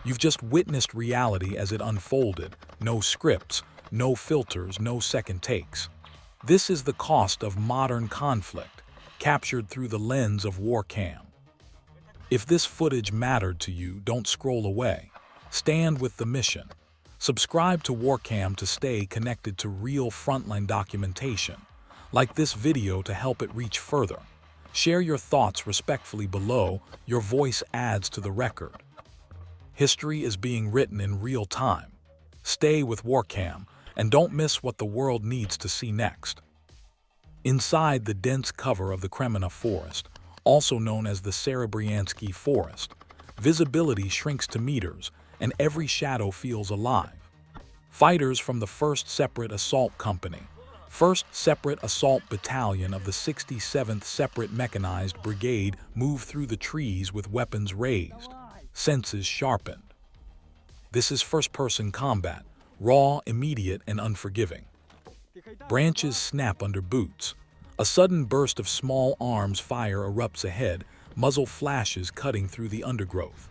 You've just witnessed reality as it unfolded. No scripts, no filters, no second takes. This is the cost of modern conflict, captured through the lens of WarCam. If this footage mattered to you, don't scroll away. Stand with the mission. Subscribe to WarCam to stay connected to real frontline documentation. Like this video to help it reach further. Share your thoughts respectfully below. Your voice adds to the record. History is being written in real time. Stay with WarCam and don't miss what the world needs to see next. Inside the dense cover of the Kremina forest, also known as the Serebryansky forest, visibility shrinks to meters and every shadow feels alive. Fighters from the 1st Separate Assault Company, 1st Separate Assault Battalion of the 67th Separate Mechanized Brigade move through the trees with weapons raised, senses sharpened. This is first-person combat, raw, immediate, and unforgiving. Branches snap under boots. A sudden burst of small arms fire erupts ahead, muzzle flashes cutting through the undergrowth.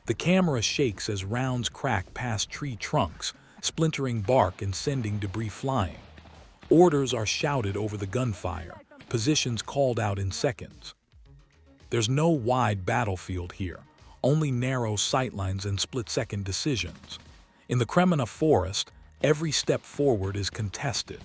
The camera shakes as rounds crack past tree trunks, splintering bark and sending debris flying. Orders are shouted over the gunfire, positions called out in seconds. There's no wide battlefield here, only narrow sightlines and split-second decisions. In the Kremina forest, every step forward is contested.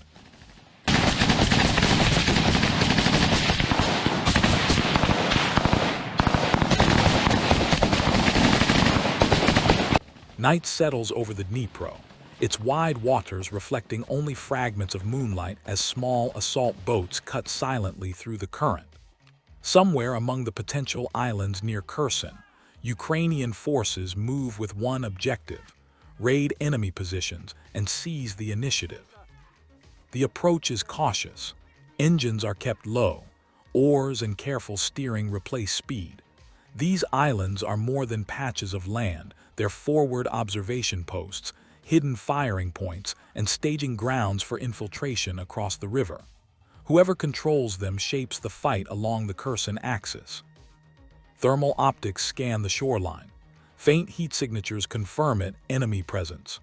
Night settles over the Dnipro, its wide waters reflecting only fragments of moonlight as small assault boats cut silently through the current. Somewhere among the potential islands near Kherson, Ukrainian forces move with one objective: raid enemy positions and seize the initiative. The approach is cautious. Engines are kept low. Oars and careful steering replace speed. These islands are more than patches of land. They're forward observation posts, hidden firing points, and staging grounds for infiltration across the river. Whoever controls them shapes the fight along the Kherson axis. Thermal optics scan the shoreline. Faint heat signatures confirm enemy presence.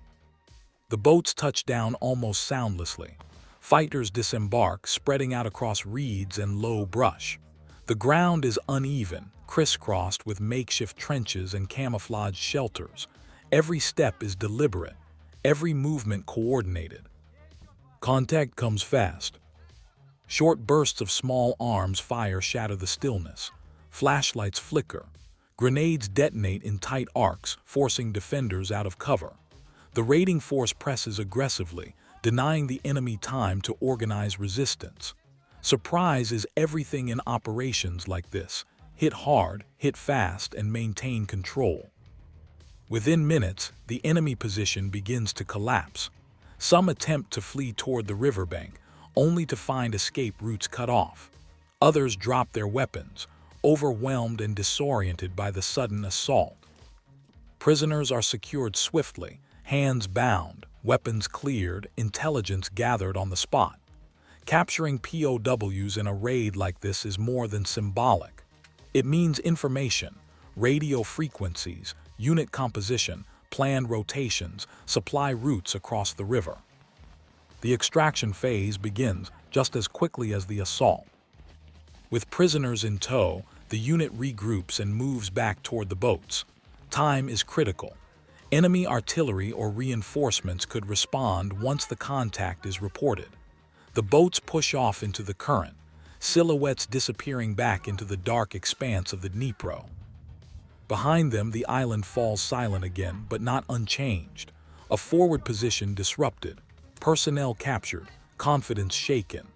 The boats touch down almost soundlessly. Fighters disembark, spreading out across reeds and low brush. The ground is uneven, crisscrossed with makeshift trenches and camouflaged shelters. Every step is deliberate, every movement coordinated. Contact comes fast. Short bursts of small arms fire shatter the stillness. Flashlights flicker. Grenades detonate in tight arcs, forcing defenders out of cover. The raiding force presses aggressively, denying the enemy time to organize resistance. Surprise is everything in operations like this. Hit hard, hit fast, and maintain control. Within minutes, the enemy position begins to collapse. Some attempt to flee toward the riverbank, only to find escape routes cut off. Others drop their weapons, overwhelmed and disoriented by the sudden assault. Prisoners are secured swiftly, hands bound, weapons cleared, intelligence gathered on the spot. Capturing POWs in a raid like this is more than symbolic. It means information, radio frequencies, unit composition, planned rotations, supply routes across the river. The extraction phase begins just as quickly as the assault. With prisoners in tow, the unit regroups and moves back toward the boats. Time is critical. Enemy artillery or reinforcements could respond once the contact is reported. The boats push off into the current, silhouettes disappearing back into the dark expanse of the Dnipro. Behind them, the island falls silent again, but not unchanged. A forward position disrupted, personnel captured, confidence shaken.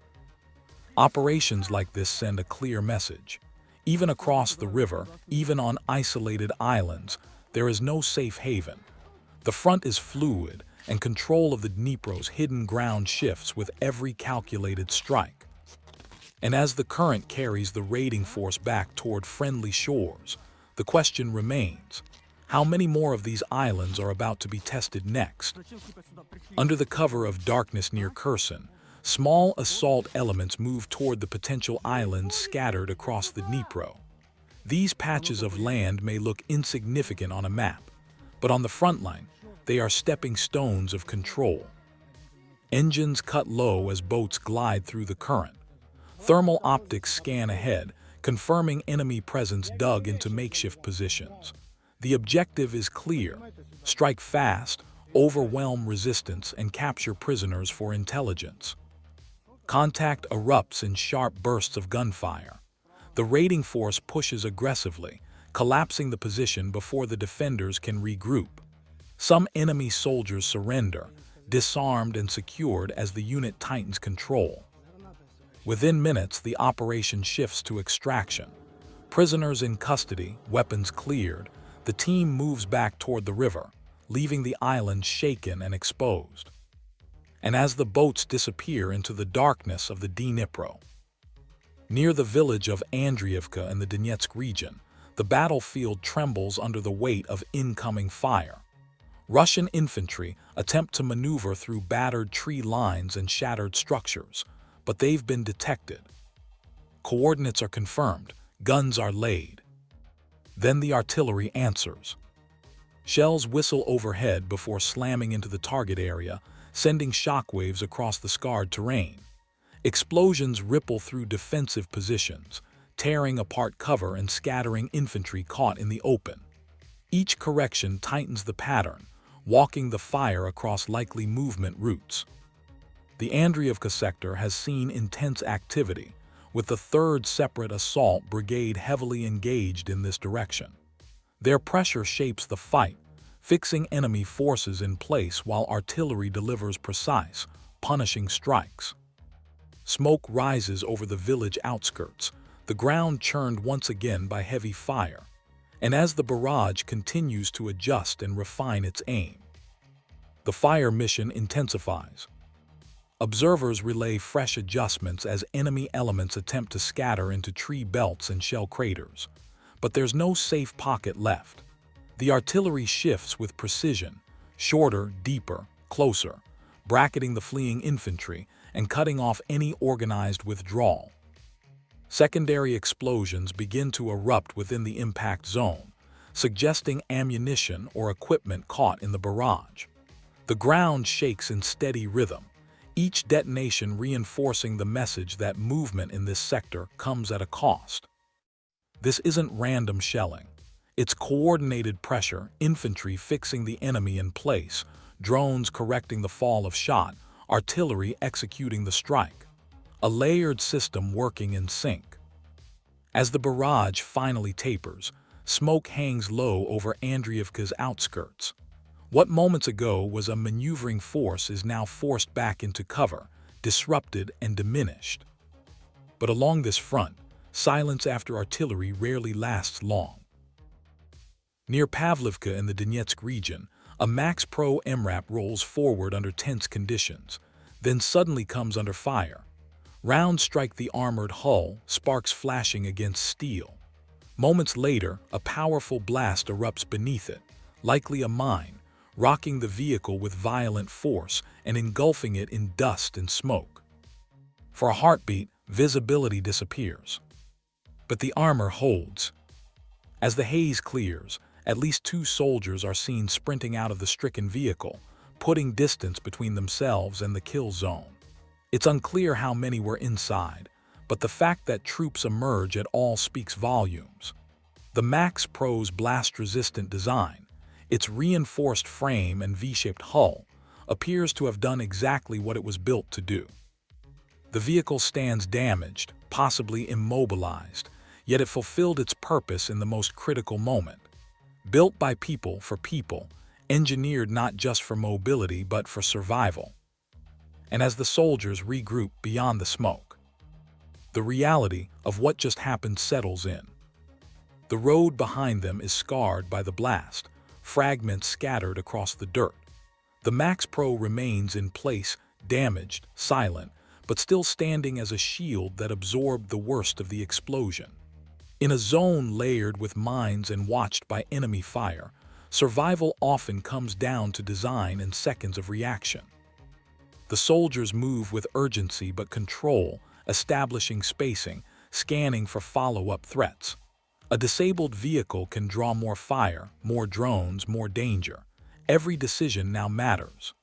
Operations like this send a clear message. Even across the river, even on isolated islands, there is no safe haven. The front is fluid, and control of the Dnipro's hidden ground shifts with every calculated strike. And as the current carries the raiding force back toward friendly shores, the question remains: how many more of these islands are about to be tested next? Under the cover of darkness near Kherson, small assault elements move toward the potential islands scattered across the Dnipro. These patches of land may look insignificant on a map, But on the front line, they are stepping stones of control. Engines cut low as boats glide through the current. Thermal optics scan ahead, confirming enemy presence dug into makeshift positions. The objective is clear: strike fast, overwhelm resistance, and capture prisoners for intelligence. Contact erupts in sharp bursts of gunfire. The raiding force pushes aggressively, collapsing the position before the defenders can regroup. Some enemy soldiers surrender, disarmed and secured as the unit tightens control. Within minutes, the operation shifts to extraction. Prisoners in custody, weapons cleared, the team moves back toward the river, leaving the island shaken and exposed. And as the boats disappear into the darkness of the Dnipro, near the village of Andriivka in the Donetsk region, the battlefield trembles under the weight of incoming fire. Russian infantry attempt to maneuver through battered tree lines and shattered structures, but they've been detected. Coordinates are confirmed, guns are laid. Then the artillery answers. Shells whistle overhead before slamming into the target area, sending shockwaves across the scarred terrain. Explosions ripple through defensive positions, tearing apart cover and scattering infantry caught in the open. Each correction tightens the pattern, walking the fire across likely movement routes. The Andriivka sector has seen intense activity, with the 3rd Separate Assault Brigade heavily engaged in this direction. Their pressure shapes the fight, fixing enemy forces in place while artillery delivers precise, punishing strikes. Smoke rises over the village outskirts, the ground churned once again by heavy fire, and as the barrage continues to adjust and refine its aim, the fire mission intensifies. Observers relay fresh adjustments as enemy elements attempt to scatter into tree belts and shell craters. But there's no safe pocket left. The artillery shifts with precision, shorter, deeper, closer, bracketing the fleeing infantry and cutting off any organized withdrawal. Secondary explosions begin to erupt within the impact zone, suggesting ammunition or equipment caught in the barrage. The ground shakes in steady rhythm, each detonation reinforcing the message that movement in this sector comes at a cost. This isn't random shelling. It's coordinated pressure, infantry fixing the enemy in place, drones correcting the fall of shot, artillery executing the strike. A layered system working in sync. As the barrage finally tapers, smoke hangs low over Andriivka's outskirts. What moments ago was a maneuvering force is now forced back into cover, disrupted and diminished. But along this front, silence after artillery rarely lasts long. Near Pavlivka in the Donetsk region, a Max Pro MRAP rolls forward under tense conditions, then suddenly comes under fire. Rounds strike the armored hull, sparks flashing against steel. Moments later, a powerful blast erupts beneath it, likely a mine, rocking the vehicle with violent force and engulfing it in dust and smoke. For a heartbeat, visibility disappears. But the armor holds. As the haze clears, at least 2 soldiers are seen sprinting out of the stricken vehicle, putting distance between themselves and the kill zone. It's unclear how many were inside, but the fact that troops emerge at all speaks volumes. The Max Pro's blast-resistant design, its reinforced frame and V-shaped hull, appears to have done exactly what it was built to do. The vehicle stands damaged, possibly immobilized, yet it fulfilled its purpose in the most critical moment. Built by people for people, engineered not just for mobility but for survival. And as the soldiers regroup beyond the smoke, the reality of what just happened settles in. The road behind them is scarred by the blast, fragments scattered across the dirt. The Max Pro remains in place, damaged, silent, but still standing as a shield that absorbed the worst of the explosion. In a zone layered with mines and watched by enemy fire, survival often comes down to design and seconds of reaction. The soldiers move with urgency but control, establishing spacing, scanning for follow-up threats. A disabled vehicle can draw more fire, more drones, more danger. Every decision now matters.